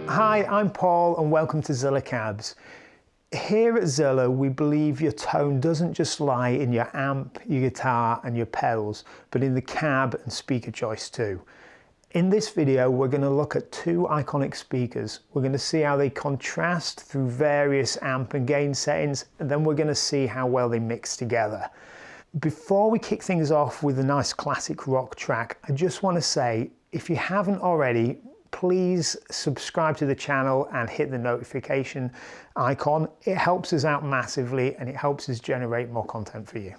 Hi, I'm Paul and welcome to Zilla Cabs. Here at Zilla, we believe your tone doesn't just lie in your amp, your guitar and your pedals, but in the cab and speaker choice too. In this video, we're going to look at two iconic speakers. We're going to see how they contrast through various amp and gain settings, and then we're going to see how well they mix together. Before we kick things off with a nice classic rock track, I just want to say, if you haven't already, please subscribe to the channel and hit the notification icon. It helps us out massively and it helps us generate more content for you.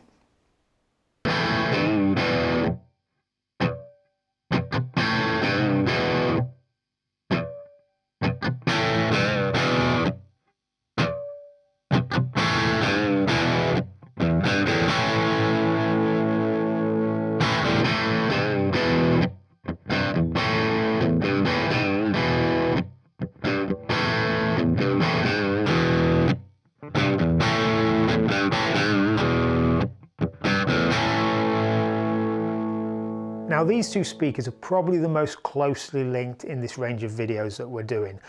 Now these two speakers are probably the most closely linked in this range of videos that we're doing.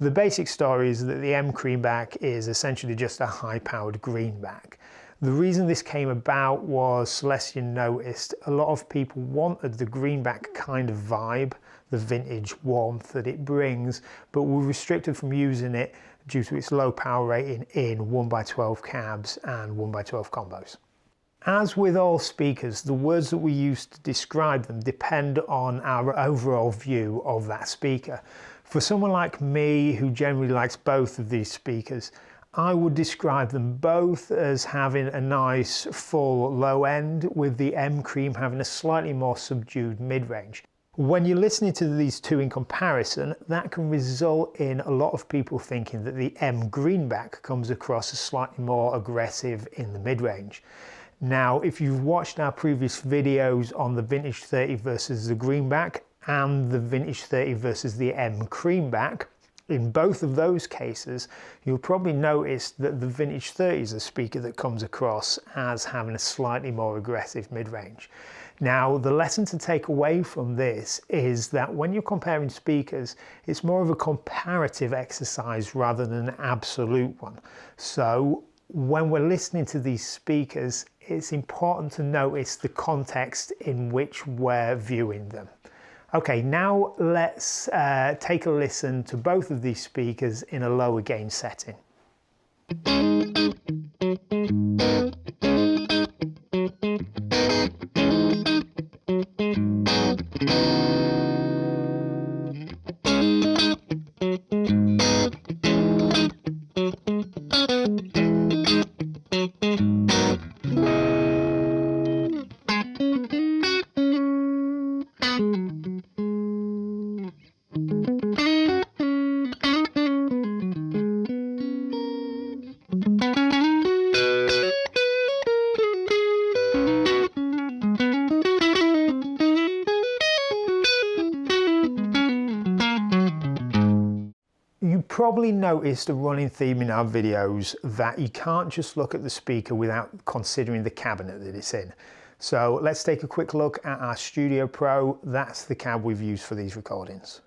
The basic story is that the MCreamback is essentially just a high-powered greenback. The reason this came about was Celestion noticed a lot of people wanted the greenback kind of vibe, the vintage warmth that it brings, but were restricted from using it due to its low power rating in 1x12 cabs and 1x12 combos. As with all speakers, the words that we use to describe them depend on our overall view of that speaker. For someone like me, who generally likes both of these speakers, I would describe them both as having a nice full low end, with the MCream having a slightly more subdued mid-range. When you're listening to these two in comparison, that can result in a lot of people thinking that the MGreenback comes across as slightly more aggressive in the mid-range. Now, if you've watched our previous videos on the Vintage 30 versus the Greenback and the Vintage 30 versus the MCreamback, in both of those cases, you'll probably notice that the Vintage 30 is a speaker that comes across as having a slightly more aggressive mid-range. Now, the lesson to take away from this is that when you're comparing speakers, it's more of a comparative exercise rather than an absolute one. So, when we're listening to these speakers, it's important to notice the context in which we're viewing them. Okay, now let's take a listen to both of these speakers in a lower gain setting. You probably noticed a running theme in our videos that you can't just look at the speaker without considering the cabinet that it's in. So let's take a quick look at our Studio Pro. That's the cab we've used for these recordings.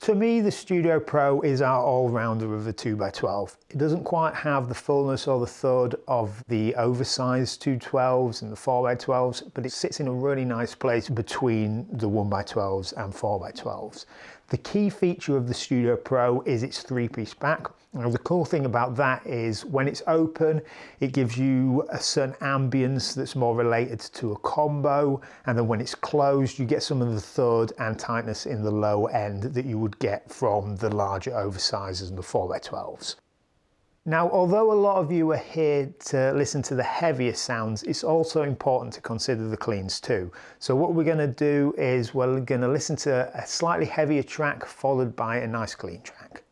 To me, the Studio Pro is our all-rounder of the 2x12. It doesn't quite have the fullness or the thud of the oversized 212s and the 4x12s, but it sits in a really nice place between the 1x12s and 4x12s. The key feature of the Studio Pro is its three-piece back. Now, the cool thing about that is when it's open, it gives you a certain ambience that's more related to a combo, and then when it's closed, you get some of the thud and tightness in the low end that you would get from the larger oversizers and the 4x12s. Now, although a lot of you are here to listen to the heavier sounds, it's also important to consider the cleans too. So what we're going to do is we're going to listen to a slightly heavier track followed by a nice clean track.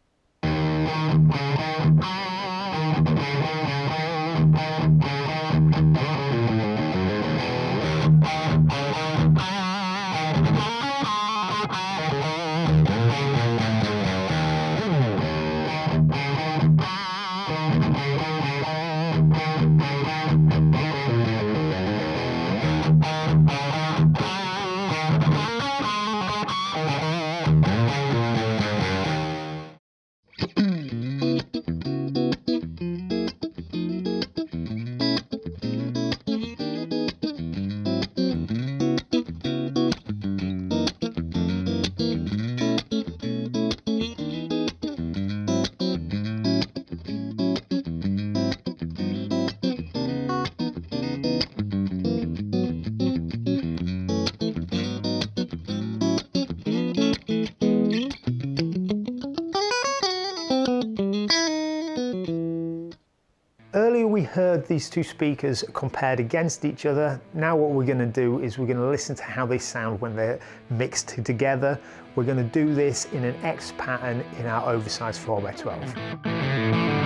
we heard these two speakers compared against each other, now what we're going to do is we're going to listen to how they sound when they're mixed together. We're going to do this in an X pattern in our oversized 4x12.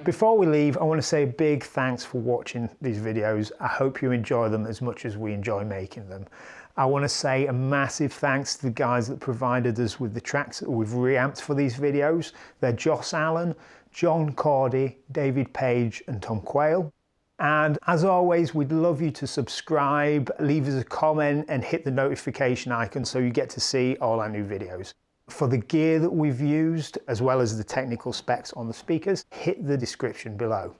Before we leave, I want to say a big thanks for watching these videos. I hope you enjoy them as much as we enjoy making them. I want to say a massive thanks to the guys that provided us with the tracks that we've reamped for these videos. They're Joss Allen, John Cordy, David Page and Tom Quayle. And as always, we'd love you to subscribe, leave us a comment and hit the notification icon so you get to see all our new videos. For the gear that we've used, as well as the technical specs on the speakers, hit the description below.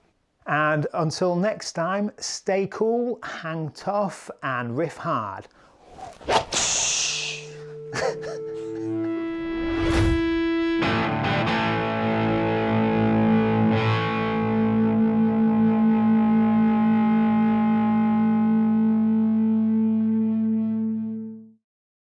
And until next time, stay cool, hang tough, and riff hard.